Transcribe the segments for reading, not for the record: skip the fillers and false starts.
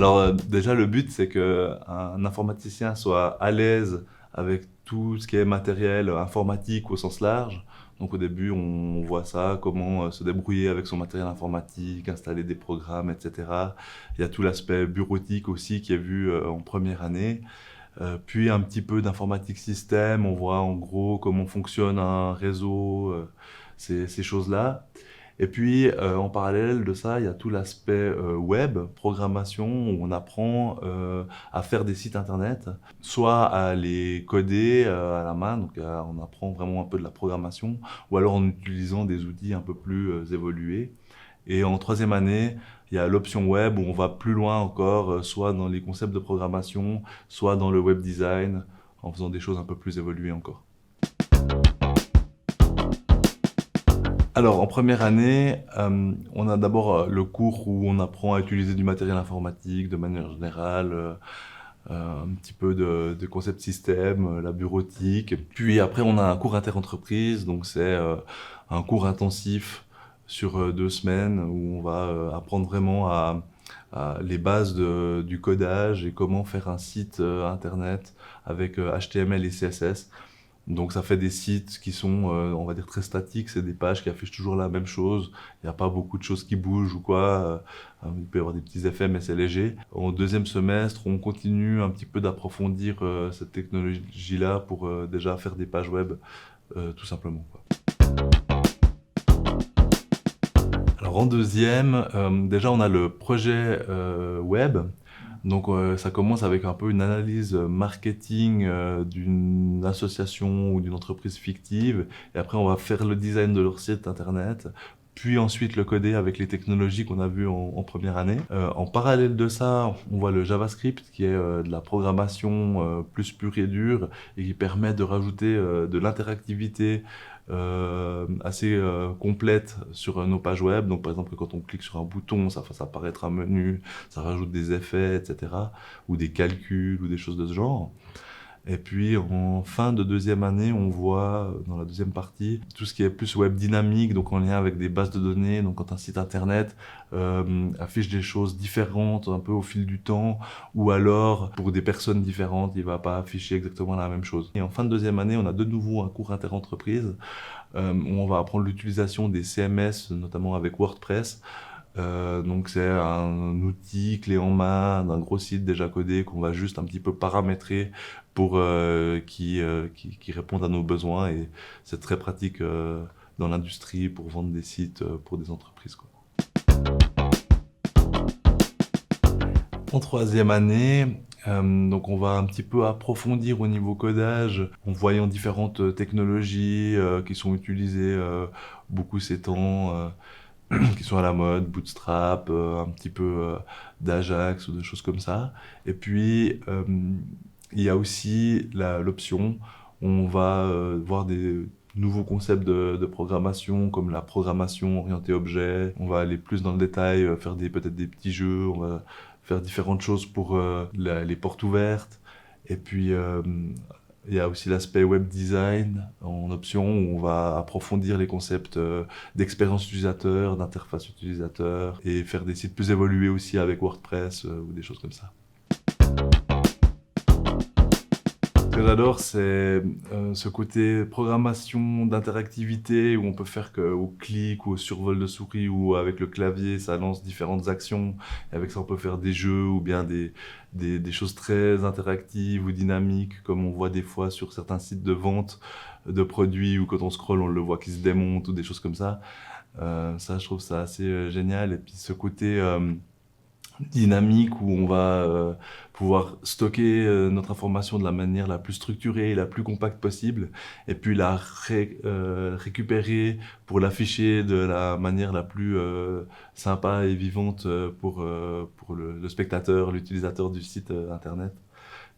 Alors déjà le but c'est que un informaticien soit à l'aise avec tout ce qui est matériel informatique au sens large. Donc au début on voit ça, comment se débrouiller avec son matériel informatique, installer des programmes, etc. Il y a tout l'aspect bureautique aussi qui est vu en première année. Puis un petit peu d'informatique système, on voit en gros comment fonctionne un réseau, ces choses-là. Et puis, en parallèle de ça, il y a tout l'aspect web, programmation, où on apprend à faire des sites internet, soit à les coder à la main, donc on apprend vraiment un peu de la programmation, ou alors en utilisant des outils un peu plus évolués. Et en troisième année, il y a l'option web où on va plus loin encore, soit dans les concepts de programmation, soit dans le web design, en faisant des choses un peu plus évoluées encore. Alors, en première année, on a d'abord le cours où on apprend à utiliser du matériel informatique de manière générale, un petit peu de concept système, la bureautique. Puis après, on a un cours interentreprise, donc c'est un cours intensif sur 2 semaines où on va apprendre vraiment à les bases du codage et comment faire un site internet avec HTML et CSS. Donc ça fait des sites qui sont, on va dire, très statiques, c'est des pages qui affichent toujours la même chose, il n'y a pas beaucoup de choses qui bougent ou quoi, il peut y avoir des petits effets mais c'est léger. Au deuxième semestre, on continue un petit peu d'approfondir cette technologie-là pour déjà faire des pages web, tout simplement, quoi. Alors en deuxième, déjà on a le projet web. Donc ça commence avec un peu une analyse marketing d'une association ou d'une entreprise fictive. Et après on va faire le design de leur site internet. Puis ensuite le coder avec les technologies qu'on a vues en première année. En parallèle de ça, on voit le JavaScript qui est de la programmation plus pure et dure et qui permet de rajouter de l'interactivité assez complète sur nos pages web. Donc par exemple quand on clique sur un bouton, ça fasse apparaître un menu, ça rajoute des effets, etc. Ou des calculs ou des choses de ce genre. Et puis en fin de deuxième année, on voit dans la deuxième partie tout ce qui est plus web dynamique, donc en lien avec des bases de données. Donc quand un site internet affiche des choses différentes un peu au fil du temps, ou alors pour des personnes différentes, il va pas afficher exactement la même chose. Et en fin de deuxième année, on a de nouveau un cours interentreprise où on va apprendre l'utilisation des CMS, notamment avec WordPress. Donc c'est un outil clé en main d'un gros site déjà codé qu'on va juste un petit peu paramétrer pour qui réponde à nos besoins, et c'est très pratique dans l'industrie pour vendre des sites pour des entreprises, quoi. En troisième année, donc on va un petit peu approfondir au niveau codage en voyant différentes technologies qui sont utilisées beaucoup ces temps, qui sont à la mode, Bootstrap, un petit peu d'Ajax ou des choses comme ça. Et puis, il y a aussi l'option, on va voir des nouveaux concepts de programmation, comme la programmation orientée objet. On va aller plus dans le détail, faire peut-être des petits jeux, on va faire différentes choses pour les portes ouvertes. Et puis, il y a aussi l'aspect web design en option où on va approfondir les concepts d'expérience utilisateur, d'interface utilisateur et faire des sites plus évolués aussi avec WordPress ou des choses comme ça. Ce que j'adore, c'est ce côté programmation d'interactivité où on peut faire qu'au clic ou au survol de souris ou avec le clavier, ça lance différentes actions. Et avec ça, on peut faire des jeux ou bien des choses très interactives ou dynamiques, comme on voit des fois sur certains sites de vente de produits où quand on scrolle, on le voit qui se démonte ou des choses comme ça. Ça, je trouve ça assez génial. Et puis ce côté dynamique où on va pouvoir stocker notre information de la manière la plus structurée et la plus compacte possible, et puis la récupérer pour l'afficher de la manière la plus sympa et vivante pour le spectateur, l'utilisateur du site internet.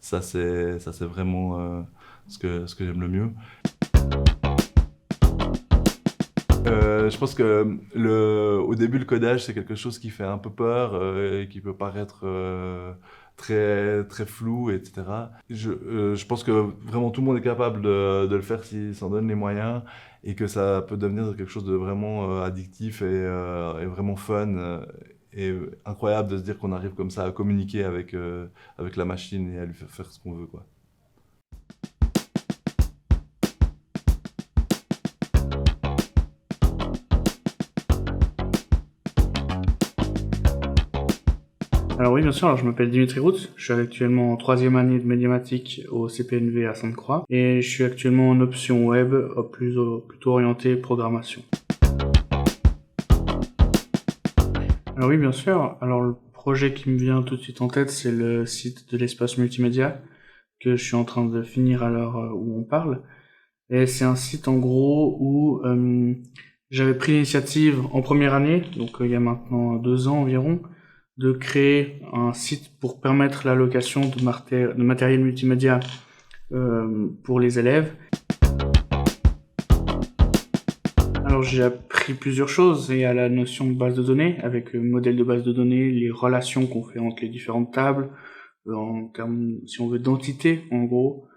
Ça c'est vraiment ce que j'aime le mieux. Je pense que au début, le codage, c'est quelque chose qui fait un peu peur et qui peut paraître très, très flou, etc. Je pense que vraiment tout le monde est capable de le faire s'il s'en donne les moyens, et que ça peut devenir quelque chose de vraiment addictif et vraiment fun. et incroyable de se dire qu'on arrive comme ça à communiquer avec la machine et à lui faire ce qu'on veut, quoi. Alors oui, bien sûr, alors je m'appelle Dimitri Roux, je suis actuellement en 3e année de médiamatique au CPNV à Sainte-Croix et je suis actuellement en option web, plutôt orienté programmation. Alors oui, bien sûr, alors le projet qui me vient tout de suite en tête, c'est le site de l'espace multimédia que je suis en train de finir à l'heure où on parle. Et c'est un site en gros où j'avais pris l'initiative en première année, donc il y a maintenant 2 ans environ, de créer un site pour permettre la location de matériel multimédia pour les élèves. Alors j'ai appris plusieurs choses. Il y a la notion de base de données, avec le modèle de base de données, les relations qu'on fait entre les différentes tables, en termes, si on veut, d'entités, en gros,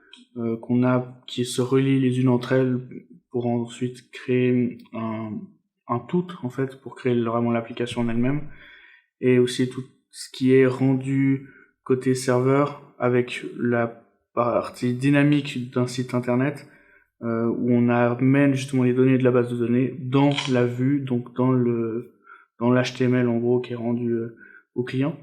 qu'on a, qui se relient les unes entre elles pour ensuite créer un tout, en fait, pour créer vraiment l'application en elle-même. Et aussi tout ce qui est rendu côté serveur avec la partie dynamique d'un site internet où on amène justement les données de la base de données dans la vue, donc dans l'HTML en gros qui est rendu au client.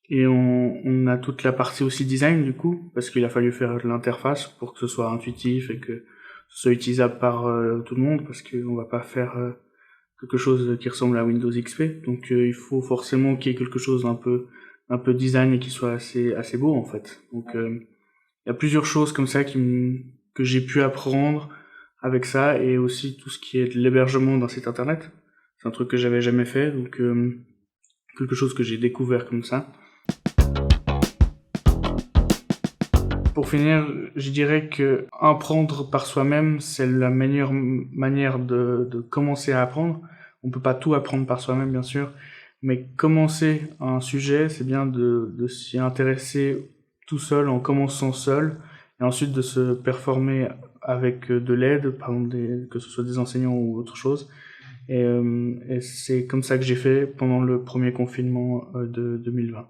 Et on a toute la partie aussi design du coup, parce qu'il a fallu faire l'interface pour que ce soit intuitif et que ce soit utilisable par tout le monde, parce qu'on va pas faire quelque chose qui ressemble à Windows XP. Donc il faut forcément qu'il y ait quelque chose un peu design et qui soit assez beau en fait. Donc il y a plusieurs choses comme ça que j'ai pu apprendre avec ça, et aussi tout ce qui est de l'hébergement d'un site internet. C'est un truc que j'avais jamais fait, donc quelque chose que j'ai découvert comme ça. Pour finir, je dirais que apprendre par soi-même, c'est la meilleure manière de commencer à apprendre. On peut pas tout apprendre par soi-même, bien sûr, mais commencer un sujet, c'est bien de s'y intéresser tout seul, en commençant seul, et ensuite de se performer avec de l'aide, par exemple que ce soit des enseignants ou autre chose. Et c'est comme ça que j'ai fait pendant le premier confinement de 2020.